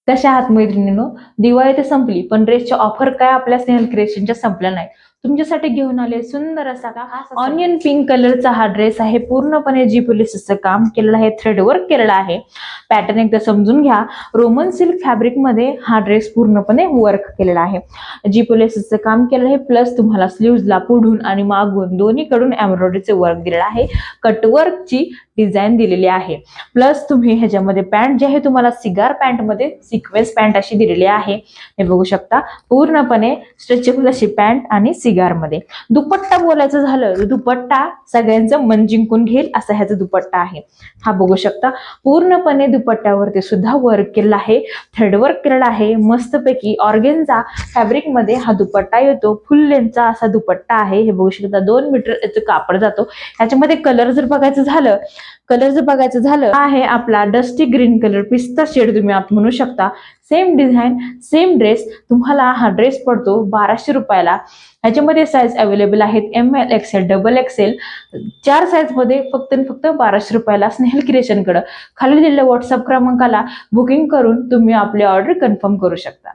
तशा आहात मैत्रिणींनो, दिवाळी तर संपली पण ड्रेसच्या ऑफर काय आपल्या स्नेहल क्रिएशनच्या संपल्या नाही. तुमच्यासाठी घेऊन आले सुंदर असा का ऑनियन पिंक कलरचा हा ड्रेस आहे. पूर्णपणे जी पोलिसचं काम केलेलं आहे, थ्रेड वर्क केलेला आहे. पॅटर्न एकदा समजून घ्या. रोमन सिल्क फॅब्रिक मध्ये हा ड्रेस पूर्णपणे वर्क केलेला आहे. जी पोलिसचं काम केलेलं आहे, प्लस तुम्हाला स्लीव्हजला पुढून आणि मागून दोन्हीकडून एम्ब्रॉयडरीचे वर्क दिलेलं आहे. कटवर्कची डिझाईन दिलेली आहे. प्लस तुम्ही ह्याच्यामध्ये पॅन्ट जे आहे तुम्हाला सिगार पॅन्ट मध्ये सिक्वेन्स पॅन्ट अशी दिलेली आहे. हे बघू शकता, पूर्णपणे स्ट्रेचेबल अशी पॅन्ट आणि सिगार मध्ये. दुपट्टा बोलायचं झालं तर दुपट्टा सगळ्यांचं मन जिंकून घेईल असा ह्याचा दुपट्टा आहे. हा बघू शकता, पूर्णपणे दुपट्ट्यावरती सुद्धा वर्क केलेला आहे, थ्रेड वर्क केलेला आहे. मस्तपैकी ऑर्गेन्झा फॅब्रिक मध्ये हा दुपट्टा येतो. फुल लेंथचा असा दुपट्टा आहे. हे बघू शकता, 2 मीटर याचं कापड जातो. ह्याच्यामध्ये कलर जर बघायचं झालं आहे आपला डस्टी ग्रीन कलर, पिस्ता शेड तुम्ही आप म्हणू शकता. Same design same dress. तुम्हाला हा ड्रेस पडतो 1200 रुपयाला. ह्याच्यामध्ये साईज अवेलेबल आहेत ML XL XXL 4 साईज मध्ये फक्त 1200 रुपयाला स्नेहल क्रिएशन कडे. खाली दिलेल्या व्हॉट्सअप क्रमांकाला बुकिंग करून तुम्ही आपली ऑर्डर कन्फर्म करू शकता.